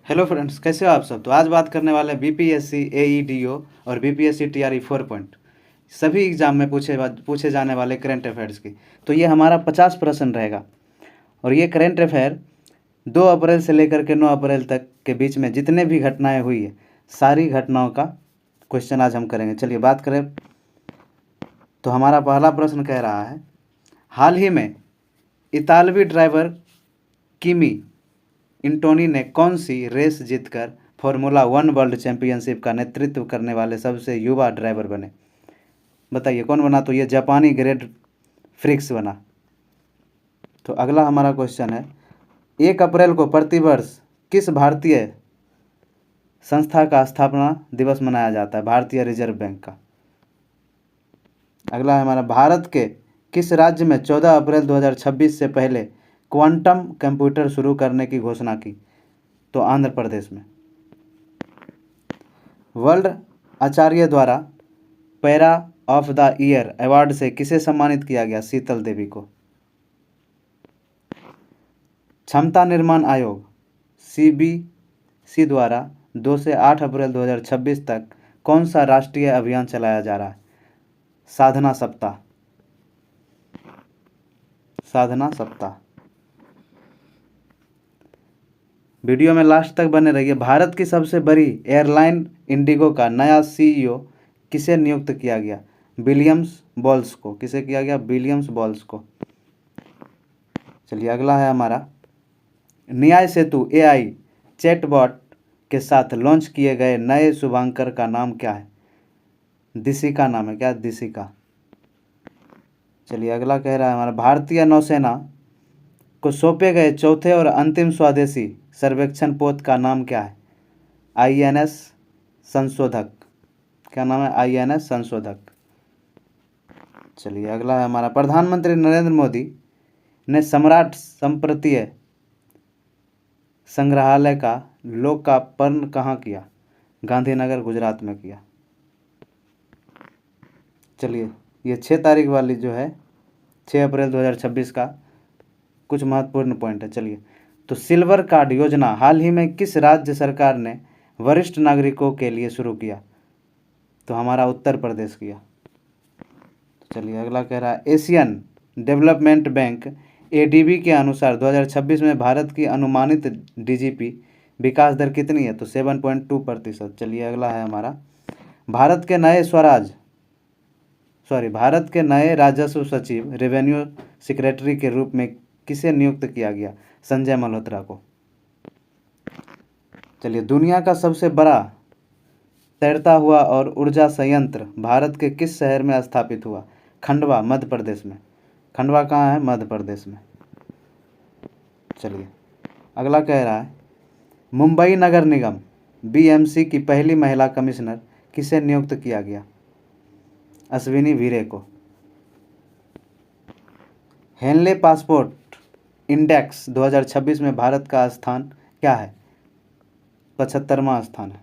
Hello friends, कैसे हो आप सब। तो आज बात करने वाले हैं बीपीएससी एईडीओ और बीपीएससी टीआरई 4 पॉइंट सभी एग्जाम में पूछे जाने वाले करंट अफेयर्स की। तो ये हमारा 50 प्रश्न रहेगा और ये करंट अफेयर 2 अप्रैल से लेकर के 9 अप्रैल तक के बीच में जितने भी घटनाएं हुई है सारी घटनाओं का क्वेश्चन आज हम करेंगे। चलिए बात करें। तो हमारा पहला प्रश्न कह रहा है, हाल ही में इतालवी ड्राइवर किमी एंटोनी ने कौन सी रेस जीतकर फॉर्मूला 1 वर्ल्ड चैंपियनशिप का नेतृत्व करने वाले सबसे युवा ड्राइवर बने। बताइए कौन बना। तो ये जापानी ग्रेट फ्रिक्स बना। तो अगला हमारा क्वेश्चन है, 1 अप्रैल को प्रतिवर्ष किस भारतीय संस्था का स्थापना दिवस मनाया जाता है। भारतीय रिजर्व बैंक का। अगला है हमारा, भारत के किस राज्य में 14 अप्रैल 2026 से पहले क्वांटम कंप्यूटर शुरू करने की घोषणा की। तो आंध्र प्रदेश में। वर्ल्ड आचार्य द्वारा para of the year award से किसे सम्मानित किया गया। शीतल देवी को। क्षमता निर्माण आयोग सीबीसी द्वारा 2 से 8 अप्रैल 2026 तक कौन सा राष्ट्रीय अभियान चलाया जा रहा है। साधना सप्ताह। साधना सप्ताह। वीडियो में लास्ट तक बने रहिए। भारत की सबसे बड़ी एयरलाइन इंडिगो का नया सीईओ किसे नियुक्त किया गया। विलियम्स बॉल्स को। किसे किया गया। विलियम्स बॉल्स को। चलिए अगला है हमारा, न्याय सेतु एआई चैटबॉट के साथ लॉन्च किए गए नए शुभांकर का नाम क्या है। दिशिका नाम है। क्या। दिशिका। चलिए अगला कह रहा है हमारा, भारतीय नौसेना को सौंपे गए चौथे और अंतिम स्वदेशी सर्वेक्षण पोत का नाम क्या है। आईएनएस संशोधक। क्या नाम है। आईएनएस संशोधक। चलिए अगला है हमारा, प्रधानमंत्री नरेंद्र मोदी ने सम्राट संप्रतीय संग्रहालय का लोकार्पण कहाँ किया। गांधीनगर गुजरात में किया। चलिए ये 6 तारीख वाली जो है 6 अप्रैल 2026 का कुछ महत्वपूर्ण पॉइंट है। चलिए, तो सिल्वर कार्ड योजना हाल ही में किस राज्य सरकार ने वरिष्ठ नागरिकों के लिए शुरू किया। तो हमारा उत्तर प्रदेश किया। तो चलिए अगला कह रहा है, एशियन डेवलपमेंट बैंक एडीबी के अनुसार 2026 में भारत की अनुमानित डीजीपी विकास दर कितनी है। तो 7.2%। चलिए अगला है हमारा, भारत के नए राजस्व सचिव रेवेन्यू सेक्रेटरी के रूप में किसे नियुक्त किया गया। संजय मल्होत्रा को। चलिए, दुनिया का सबसे बड़ा तैरता हुआ और ऊर्जा संयंत्र भारत के किस शहर में स्थापित हुआ। खंडवा मध्य प्रदेश में। खंडवा कहाँ है। मध्य प्रदेश में। चलिए अगला कह रहा है, मुंबई नगर निगम बीएमसी की पहली महिला कमिश्नर किसे नियुक्त किया गया। अश्विनी वीरे को। हेनले पासपोर्ट इंडेक्स 2026 में भारत का स्थान क्या है। 75वां स्थान है।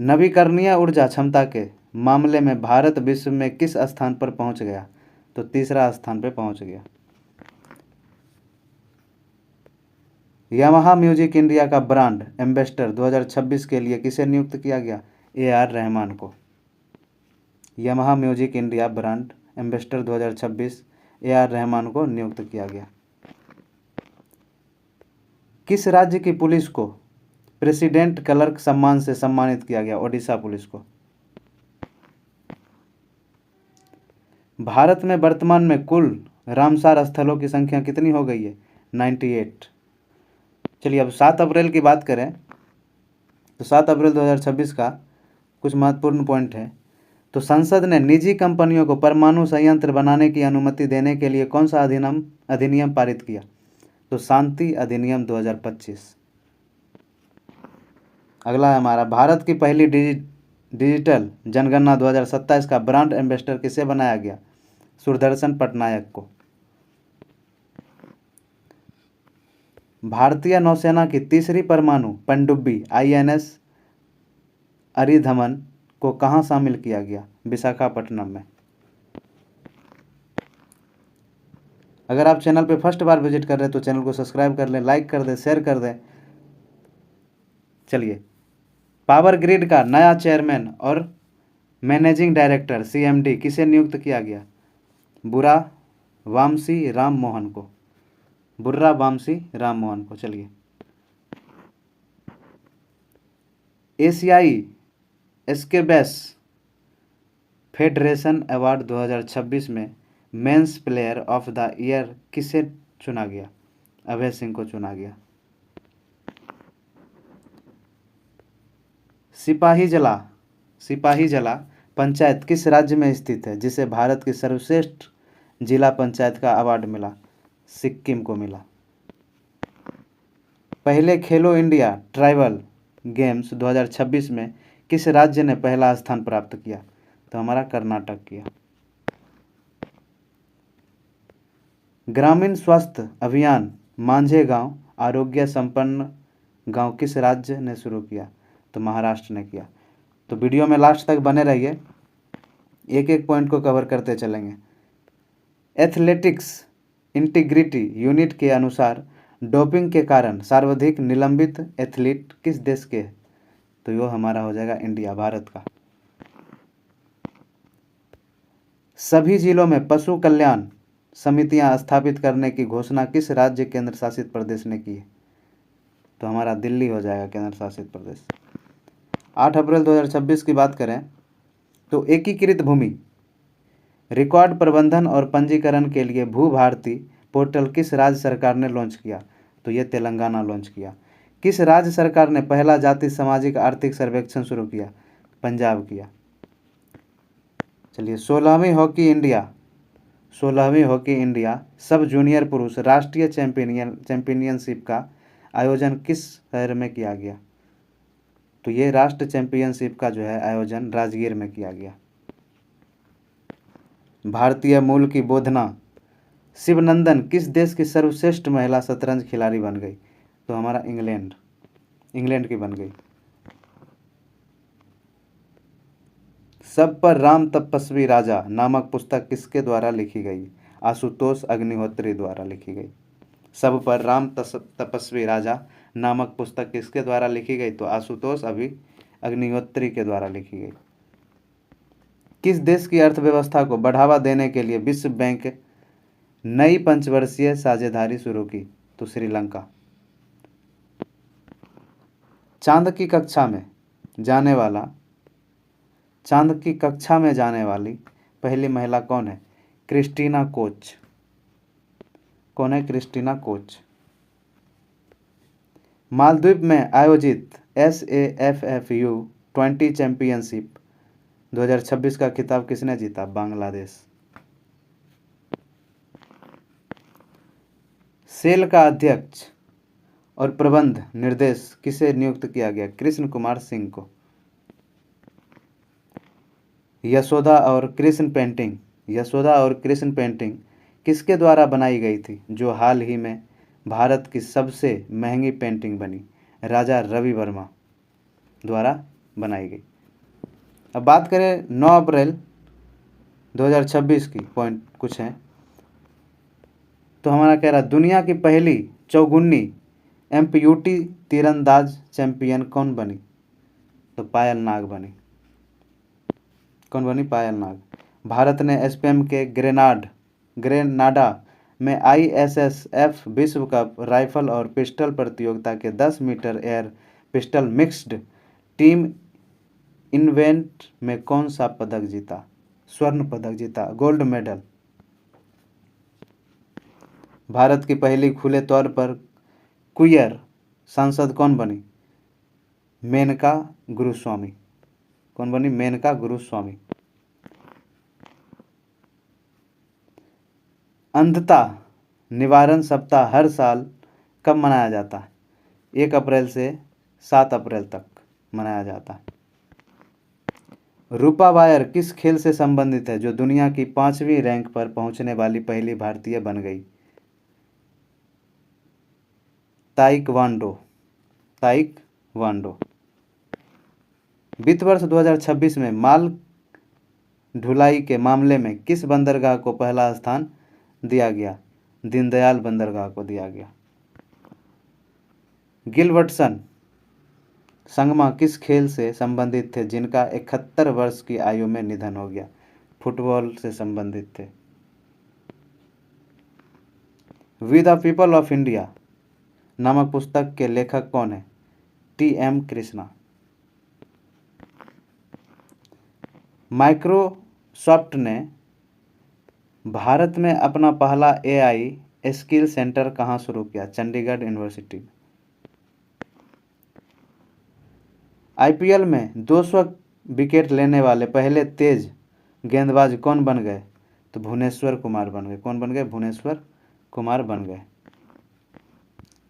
नवीकरणीय ऊर्जा क्षमता के मामले में भारत विश्व में किस स्थान पर पहुंच गया। तो 3रा स्थान पर पहुंच गया। यामाहा म्यूजिक इंडिया का ब्रांड एम्बेसडर 2026 के लिए किसे नियुक्त किया गया। AR रहमान को। Yamaha music India brand ambassador 2026 AR Rahman को नियुक्त किया गया। किस राज्य की पुलिस को प्रेसिडेंट क्लर्क सम्मान से सम्मानित किया गया। ओडिशा पुलिस को। भारत में वर्तमान में कुल रामसार स्थलों की संख्या कितनी हो गई है। 98। चलिए अब 7 अप्रैल की बात करें तो 7 अप्रैल 2026 का कुछ महत्वपूर्ण पॉइंट है। तो संसद ने निजी कंपनियों को परमाणु संयंत्र बनाने की अनुमति देने के लिए कौन सा अधिनियम पारित किया। तो शांति अधिनियम 2025। अगला है हमारा, भारत की पहली डिजिटल जनगणना 2027 का ब्रांड एम्बेसडर किसे बनाया गया। सुदर्शन पटनायक को। भारतीय नौसेना की तीसरी परमाणु पनडुब्बी INS अरिधमन को कहाँ शामिल किया गया। विशाखापट्टनम में। अगर आप चैनल पे फर्स्ट बार विजिट कर रहे हैं तो चैनल को सब्सक्राइब कर लें, लाइक कर दें, शेयर कर दें। चलिए, पावर ग्रिड का नया चेयरमैन और मैनेजिंग डायरेक्टर CMD किसे नियुक्त किया गया? बुर्रा वामसी राम मोहन को। बुर्रा वामसी राम मोहन को। चलिए, एशियाई स्क्वैश फेडरेशन अवार्ड 2026 में men's player of the year किसे चुना गया? अभय सिंह को चुना गया। सिपाही जला पंचायत किस राज्य में स्थित है जिसे भारत की सर्वश्रेष्ठ जिला पंचायत का अवार्ड मिला? सिक्किम को मिला। पहले खेलो इंडिया ट्राइबल गेम्स 2026 में किस राज्य ने पहला स्थान प्राप्त किया? तो हमारा कर्नाटक किया। ग्रामीण स्वास्थ्य अभियान मांझे गांव आरोग्य संपन्न गांव किस राज्य ने शुरू किया? तो महाराष्ट्र ने किया। तो वीडियो में लास्ट तक बने रहिए, एक एक पॉइंट को कवर करते चलेंगे। एथलेटिक्स इंटीग्रिटी यूनिट के अनुसार डोपिंग के कारण सर्वाधिक निलंबित एथलीट किस देश के हैं? तो यो हमारा हो जाएगा इंडिया, भारत का। सभी जिलों में पशु कल्याण समितियां स्थापित करने की घोषणा किस राज्य केंद्र शासित प्रदेश ने की है? तो हमारा दिल्ली हो जाएगा केंद्र शासित प्रदेश। 8 अप्रैल 2026 की बात करें तो एकीकृत भूमि रिकॉर्ड प्रबंधन और पंजीकरण के लिए भू भारती पोर्टल किस राज्य सरकार ने लॉन्च किया? तो ये तेलंगाना लॉन्च किया। किस राज्य सरकार ने पहला जाति सामाजिक आर्थिक सर्वेक्षण शुरू किया? पंजाब किया। चलिए, 16वीं हॉकी इंडिया सब जूनियर पुरुष राष्ट्रीय चैंपियनशिप का आयोजन किस शहर में किया गया? तो ये राष्ट्र चैंपियनशिप का जो है आयोजन राजगीर में किया गया। भारतीय मूल की बोधना शिवनंदन किस देश की सर्वश्रेष्ठ महिला शतरंज खिलाड़ी बन गई? तो हमारा इंग्लैंड की बन गई। सब पर राम तपस्वी राजा नामक पुस्तक किसके द्वारा लिखी गई? आशुतोष अग्निहोत्री द्वारा लिखी गई। सब पर राम तपस्वी राजा नामक पुस्तक किसके द्वारा लिखी गई? तो आशुतोष अग्निहोत्री के द्वारा लिखी गई। किस देश की अर्थव्यवस्था को बढ़ावा देने के लिए विश्व बैंक नई पंचवर्षीय साझेदारी शुरू की? तो श्रीलंका। चांद की कक्षा में जाने वाली पहली महिला कौन है? Christina Koch. कौन है? Christina coach. मालदीव में आयोजित SAFFU 20 चैंपियनशिप 2026 का खिताब किसने जीता? बांग्लादेश। सेल का अध्यक्ष और प्रबंध निर्देश किसे नियुक्त किया गया? कृष्ण कुमार सिंह को। यशोदा और कृष्ण पेंटिंग किसके द्वारा बनाई गई थी जो हाल ही में भारत की सबसे महंगी पेंटिंग बनी? राजा रवि वर्मा द्वारा बनाई गई। अब बात करें 9 अप्रैल 2026 की, पॉइंट कुछ हैं तो हमारा कह रहा दुनिया की पहली चौगुनी एम्पूटी तीरंदाज चैंपियन कौन बनी? तो पायल नाग बनी। कौन बनी? पायल नाग। भारत ने स्पेन के ग्रेनाडा में ISSF विश्व कप राइफल और पिस्टल प्रतियोगिता के 10 meter air pistol mixed team event में कौन सा पदक जीता? स्वर्ण पदक जीता, गोल्ड मेडल। भारत की पहली खुले तौर पर क्वीयर सांसद कौन बनी? मेनका गुरुस्वामी। कौन बनी? मेनका गुरुस्वामी। अंधता निवारण सप्ताह हर साल कब मनाया जाता है? 1 अप्रैल से 7 अप्रैल तक मनाया जाता है। रूपा वायर किस खेल से संबंधित है जो दुनिया की 5वीं रैंक पर पहुंचने वाली पहली भारतीय बन गई? ताइक्वांडो। वित्त वर्ष 2026 में माल ढुलाई के मामले में किस बंदरगाह को पहला स्थान दिया गया? दीनदयाल बंदरगाह को दिया गया। गिलबर्टसन संगमा किस खेल से संबंधित थे जिनका 71 वर्ष की आयु में निधन हो गया? फुटबॉल से संबंधित थे। We the people of India नामक पुस्तक के लेखक कौन है? टी.एम. कृष्णा। माइक्रोसॉफ्ट ने भारत में अपना पहला AI स्किल सेंटर कहाँ शुरू किया? चंडीगढ़ यूनिवर्सिटी में। IPL में 200 विकेट लेने वाले पहले तेज गेंदबाज कौन बन गए? तो भुवनेश्वर कुमार बन गए। कौन बन गए? भुवनेश्वर कुमार बन गए।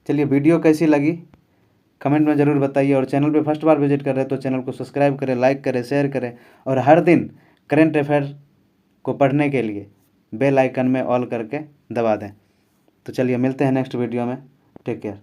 चलिए, वीडियो कैसी लगी कमेंट में ज़रूर बताइए, और चैनल पे फर्स्ट बार विजिट कर रहे हैं तो चैनल को सब्सक्राइब करें, लाइक करें, शेयर करें, और हर दिन करंट अफेयर को पढ़ने के लिए बेल आइकन में ऑल करके दबा दें। तो चलिए, मिलते हैं नेक्स्ट वीडियो में। Take care.